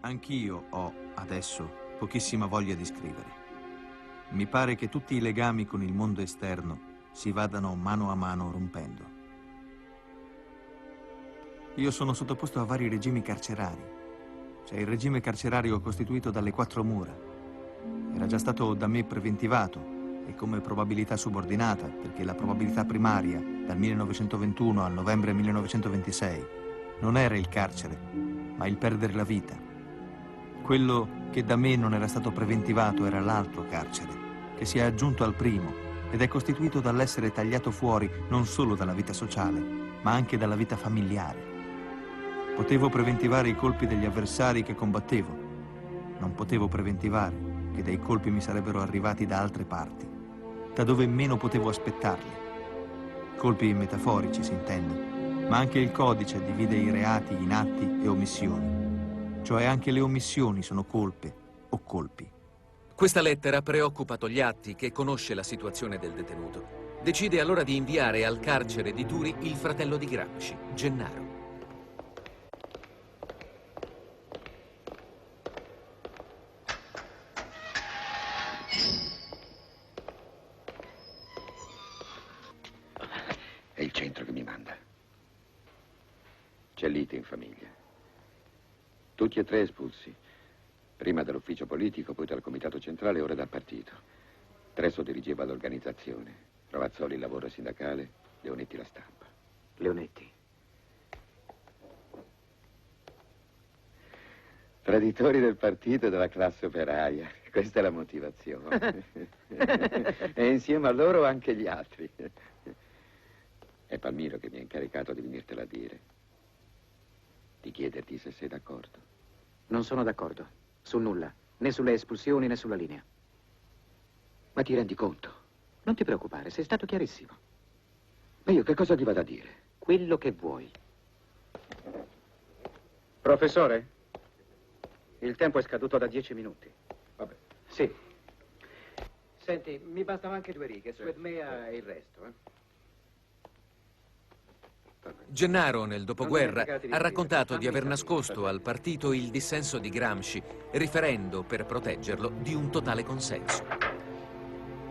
Anch'io ho, adesso, pochissima voglia di scrivere. Mi pare che tutti i legami con il mondo esterno si vadano mano a mano rompendo. Io sono sottoposto a vari regimi carcerari. C'è il regime carcerario costituito dalle 4 mura. Era già stato da me preventivato e come probabilità subordinata, perché la probabilità primaria dal 1921 al novembre 1926 non era il carcere, ma il perdere la vita. Quello che da me non era stato preventivato era l'altro carcere, che si è aggiunto al primo ed è costituito dall'essere tagliato fuori non solo dalla vita sociale, ma anche dalla vita familiare. Potevo preventivare i colpi degli avversari che combattevo. Non potevo preventivare che dei colpi mi sarebbero arrivati da altre parti, da dove meno potevo aspettarli. Colpi metaforici, si intende, ma anche il codice divide i reati in atti e omissioni. Cioè anche le omissioni sono colpe o colpi. Questa lettera preoccupa Togliatti, che conosce la situazione del detenuto. Decide allora di inviare al carcere di Turi il fratello di Gramsci, Gennaro. È il centro che mi manda. C'è lite in famiglia. Tutti e 3 espulsi. Prima dall'ufficio politico, poi dal comitato centrale, ora dal partito. Treso dirigeva l'organizzazione. Ravazzoli il lavoro sindacale, Leonetti la stampa. Leonetti. Traditori del partito e della classe operaia. Questa è la motivazione. E insieme a loro anche gli altri. È Palmiro che mi ha incaricato di venirtela a dire. Di chiederti se sei d'accordo. Non sono d'accordo. Su nulla. Né sulle espulsioni né sulla linea. Ma ti rendi conto? Non ti preoccupare, sei stato chiarissimo. Ma io che cosa ti vado a dire? Quello che vuoi. Professore, il tempo è scaduto da 10 minuti. Vabbè. Sì. Senti, mi bastano anche 2 righe. Su Edmea e il resto, Gennaro, nel dopoguerra, ha raccontato di aver nascosto al partito il dissenso di Gramsci, riferendo, per proteggerlo, di un totale consenso.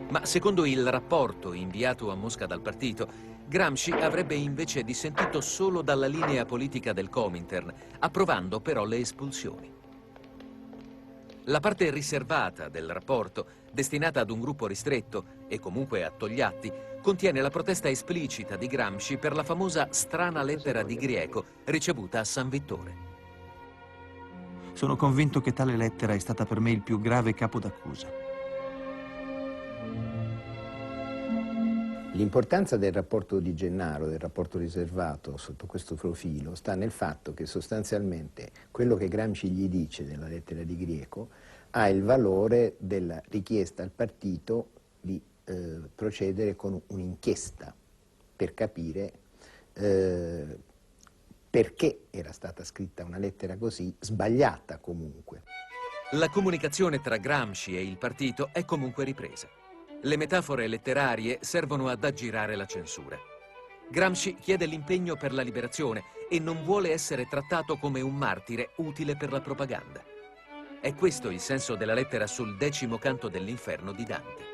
Ma secondo il rapporto inviato a Mosca dal partito, Gramsci avrebbe invece dissentito solo dalla linea politica del Comintern, approvando però le espulsioni. La parte riservata del rapporto, destinata ad un gruppo ristretto e comunque a Togliatti, contiene la protesta esplicita di Gramsci per la famosa strana lettera di Grieco ricevuta a San Vittore. Sono convinto che tale lettera è stata per me il più grave capo d'accusa. L'importanza del rapporto di Gennaro, del rapporto riservato sotto questo profilo, sta nel fatto che sostanzialmente quello che Gramsci gli dice nella lettera di Grieco ha il valore della richiesta al partito di procedere con un'inchiesta per capire perché era stata scritta una lettera così, sbagliata comunque. La comunicazione tra Gramsci e il partito è comunque ripresa. Le metafore letterarie servono ad aggirare la censura. Gramsci chiede l'impegno per la liberazione e non vuole essere trattato come un martire utile per la propaganda. È questo il senso della lettera sul 10° canto dell'inferno di Dante.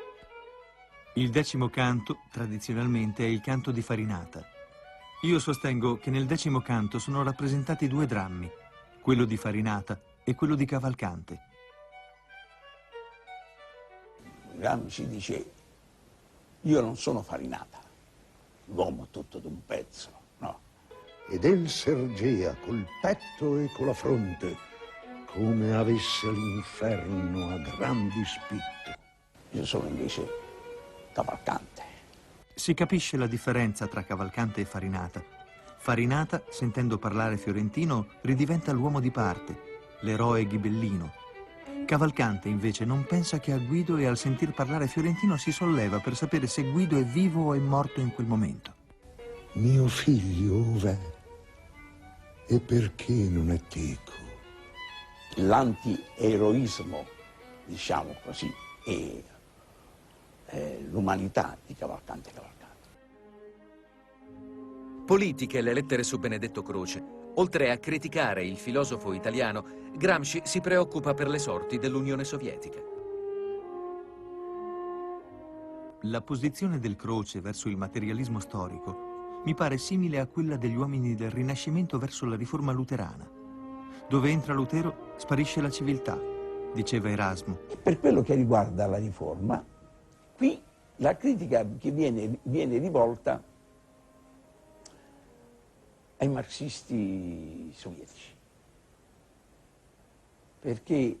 Il 10° canto, tradizionalmente, è il canto di Farinata. Io sostengo che nel 10° canto sono rappresentati 2 drammi, quello di Farinata e quello di Cavalcante. Gramsci dice: io non sono Farinata, l'uomo tutto d'un pezzo, no. Ed el sergea col petto e con la fronte, come avesse l'inferno a gran dispitto. Io sono invece Cavalcante. Si capisce la differenza tra Cavalcante e Farinata. Farinata, sentendo parlare fiorentino, ridiventa l'uomo di parte, l'eroe ghibellino. Cavalcante, invece, non pensa che a Guido e al sentir parlare fiorentino si solleva per sapere se Guido è vivo o è morto in quel momento. Mio figlio ov'è? E perché non è teco? L'anti-eroismo, diciamo così, è l'umanità di Cavalcante. Politiche le lettere su Benedetto Croce, Oltre a criticare il filosofo italiano, Gramsci si preoccupa per le sorti dell'Unione Sovietica. La posizione del Croce verso il materialismo storico mi pare simile a quella degli uomini del Rinascimento verso la riforma luterana. Dove entra Lutero sparisce la civiltà, diceva Erasmo. Per quello che riguarda la riforma, qui la critica che viene rivolta ai marxisti sovietici, perché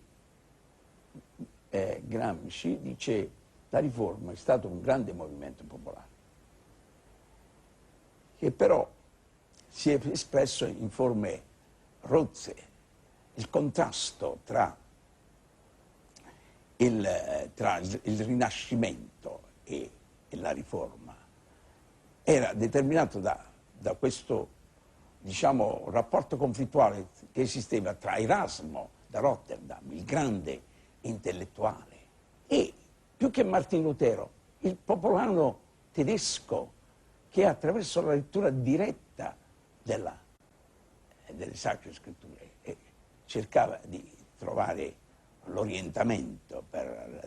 Gramsci dice: la riforma è stato un grande movimento popolare, che però si è espresso in forme rozze. Il contrasto tra il Rinascimento e la riforma era determinato da questo, diciamo, rapporto conflittuale che esisteva tra Erasmo da Rotterdam, il grande intellettuale, e più che Martin Lutero, il popolano tedesco, che attraverso la lettura diretta delle Sacre Scritture cercava di trovare l'orientamento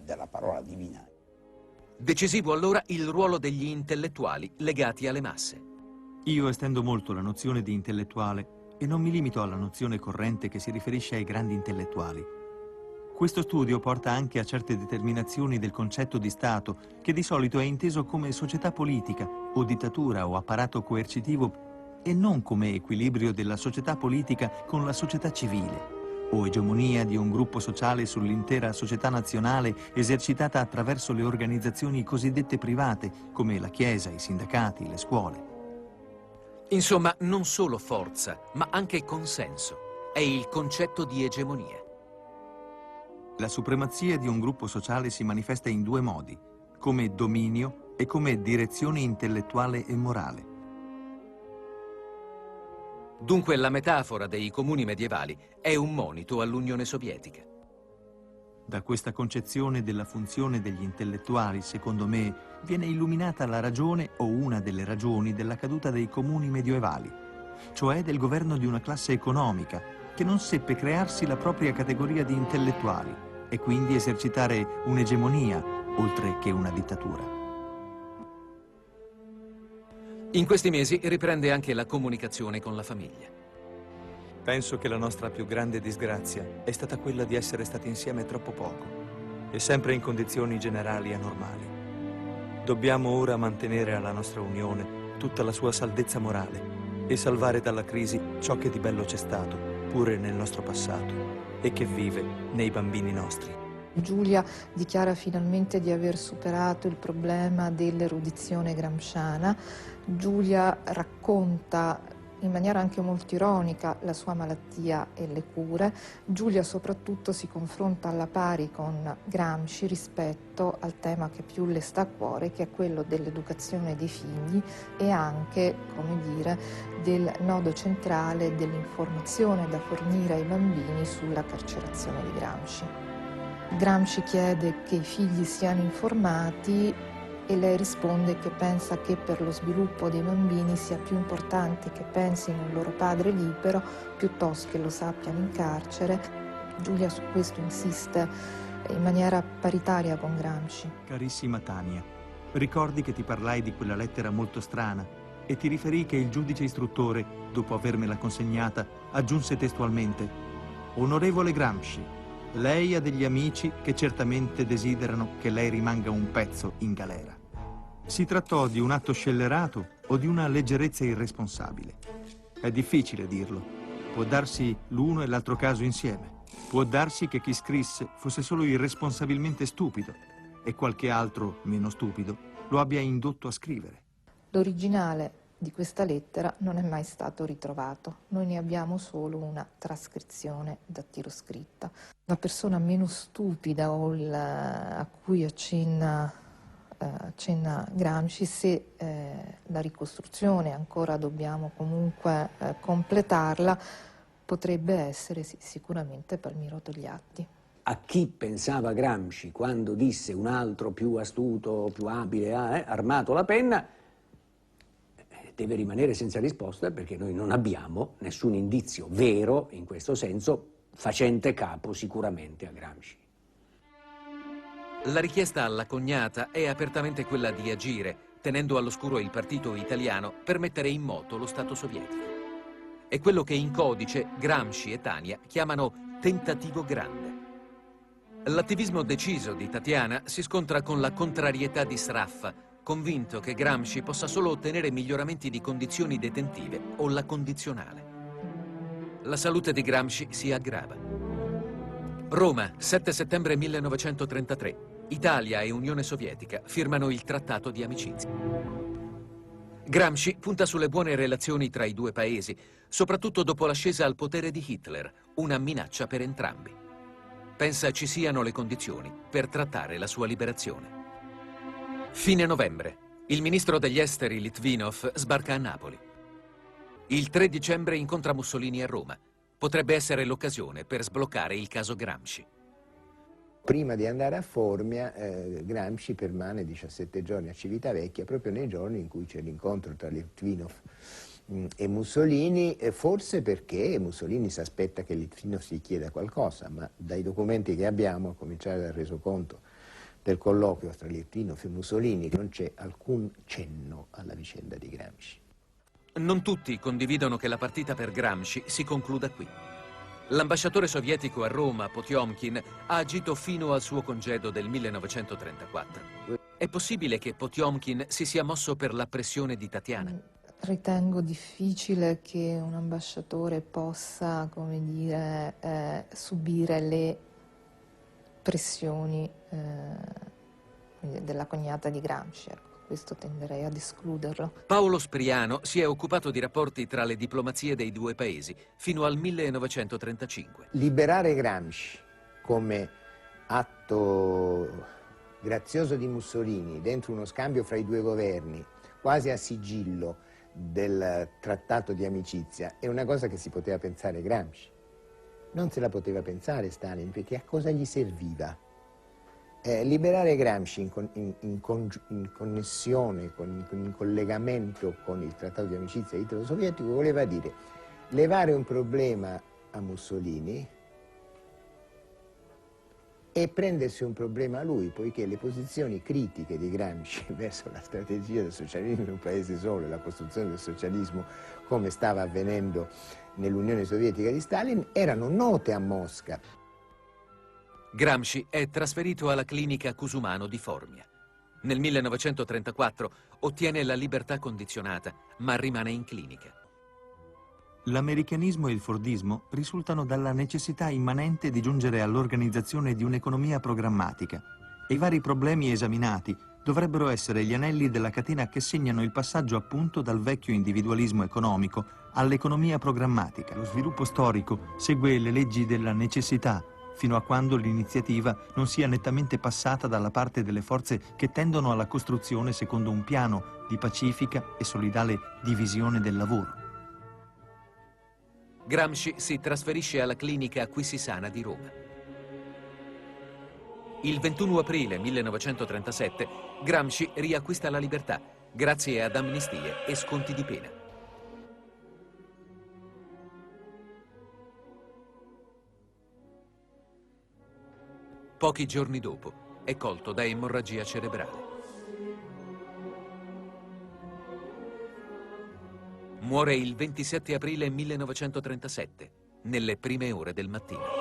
della parola divina. Decisivo allora il ruolo degli intellettuali legati alle masse. Io estendo molto la nozione di intellettuale e non mi limito alla nozione corrente che si riferisce ai grandi intellettuali. Questo studio porta anche a certe determinazioni del concetto di Stato, che di solito è inteso come società politica, o dittatura, o apparato coercitivo, e non come equilibrio della società politica con la società civile, o egemonia di un gruppo sociale sull'intera società nazionale esercitata attraverso le organizzazioni cosiddette private, come la Chiesa, i sindacati, le scuole. Insomma, non solo forza, ma anche consenso. È il concetto di egemonia. La supremazia di un gruppo sociale si manifesta in due modi, come dominio e come direzione intellettuale e morale. Dunque la metafora dei comuni medievali è un monito all'Unione Sovietica. Da questa concezione della funzione degli intellettuali, secondo me, viene illuminata la ragione o una delle ragioni della caduta dei comuni medievali, cioè del governo di una classe economica che non seppe crearsi la propria categoria di intellettuali e quindi esercitare un'egemonia oltre che una dittatura. In questi mesi riprende anche la comunicazione con la famiglia. Penso che la nostra più grande disgrazia è stata quella di essere stati insieme troppo poco e sempre in condizioni generali anormali. Dobbiamo ora mantenere alla nostra unione tutta la sua saldezza morale e salvare dalla crisi ciò che di bello c'è stato, pure nel nostro passato, e che vive nei bambini nostri. Giulia dichiara finalmente di aver superato il problema dell'erudizione gramsciana. Giulia racconta in maniera anche molto ironica la sua malattia e le cure. Giulia soprattutto si confronta alla pari con Gramsci rispetto al tema che più le sta a cuore, che è quello dell'educazione dei figli e anche, come dire, del nodo centrale dell'informazione da fornire ai bambini sulla carcerazione di Gramsci. Gramsci chiede che i figli siano informati e lei risponde che pensa che per lo sviluppo dei bambini sia più importante che pensino al loro padre libero piuttosto che lo sappiano in carcere. Giulia su questo insiste in maniera paritaria con Gramsci. Carissima Tania, ricordi che ti parlai di quella lettera molto strana e ti riferì che il giudice istruttore, dopo avermela consegnata, aggiunse testualmente: «Onorevole Gramsci, lei ha degli amici che certamente desiderano che lei rimanga un pezzo in galera». Si trattò di un atto scellerato o di una leggerezza irresponsabile? È difficile dirlo. Può darsi l'uno e l'altro caso insieme. Può darsi che chi scrisse fosse solo irresponsabilmente stupido e qualche altro, meno stupido, lo abbia indotto a scrivere. L'originale di questa lettera non è mai stato ritrovato. Noi ne abbiamo solo una trascrizione dattiloscritta. La persona meno stupida a cui accenna Gramsci, se la ricostruzione ancora dobbiamo comunque completarla, potrebbe essere sicuramente Palmiro Togliatti. A chi pensava Gramsci quando disse un altro più astuto, più abile ha armato la penna, deve rimanere senza risposta perché noi non abbiamo nessun indizio vero, in questo senso, facente capo sicuramente a Gramsci. La richiesta alla cognata è apertamente quella di agire, tenendo all'oscuro il partito italiano per mettere in moto lo Stato sovietico. È quello che in codice Gramsci e Tania chiamano tentativo grande. L'attivismo deciso di Tatiana si scontra con la contrarietà di Sraffa, convinto che Gramsci possa solo ottenere miglioramenti di condizioni detentive o la condizionale. La salute di Gramsci si aggrava. Roma, 7 settembre 1933. Italia e Unione Sovietica firmano il trattato di amicizia. Gramsci punta sulle buone relazioni tra i due paesi, soprattutto dopo l'ascesa al potere di Hitler, una minaccia per entrambi. Pensa ci siano le condizioni per trattare la sua liberazione. Fine novembre. Il ministro degli esteri Litvinov sbarca a Napoli. Il 3 dicembre incontra Mussolini a Roma. Potrebbe essere l'occasione per sbloccare il caso Gramsci. Prima di andare a Formia, Gramsci permane 17 giorni a Civitavecchia, proprio nei giorni in cui c'è l'incontro tra Litvinov e Mussolini, forse perché Mussolini si aspetta che Litvinov gli chieda qualcosa, ma dai documenti che abbiamo, a cominciare dal resoconto del colloquio tra Litvinov e Mussolini, non c'è alcun cenno alla vicenda di Gramsci. Non tutti condividono che la partita per Gramsci si concluda qui. L'ambasciatore sovietico a Roma, Potiomkin, ha agito fino al suo congedo del 1934. È possibile che Potiomkin si sia mosso per la pressione di Tatiana? Ritengo difficile che un ambasciatore possa, come dire, subire le pressioni della cognata di Gramsci. Questo tenderei ad escluderlo. Paolo Spriano si è occupato di rapporti tra le diplomazie dei due paesi fino al 1935. Liberare Gramsci come atto grazioso di Mussolini dentro uno scambio fra i due governi, quasi a sigillo del trattato di amicizia, è una cosa che si poteva pensare Gramsci. Non se la poteva pensare Stalin, perché a cosa gli serviva? Liberare Gramsci in connessione, in collegamento con il trattato di amicizia italo-sovietico voleva dire levare un problema a Mussolini e prendersi un problema a lui, poiché le posizioni critiche di Gramsci verso la strategia del socialismo in un paese solo e la costruzione del socialismo come stava avvenendo nell'Unione Sovietica di Stalin erano note a Mosca. Gramsci è trasferito alla clinica Cusumano di Formia. Nel 1934 ottiene la libertà condizionata, ma rimane in clinica. L'americanismo e il fordismo risultano dalla necessità immanente di giungere all'organizzazione di un'economia programmatica e i vari problemi esaminati dovrebbero essere gli anelli della catena che segnano il passaggio appunto dal vecchio individualismo economico all'economia programmatica. Lo sviluppo storico segue le leggi della necessità fino a quando l'iniziativa non sia nettamente passata dalla parte delle forze che tendono alla costruzione secondo un piano di pacifica e solidale divisione del lavoro. Gramsci si trasferisce alla clinica Quisisana di Roma. Il 21 aprile 1937 Gramsci riacquista la libertà grazie ad amnistie e sconti di pena. Pochi giorni dopo è colto da emorragia cerebrale. Muore il 27 aprile 1937, nelle prime ore del mattino.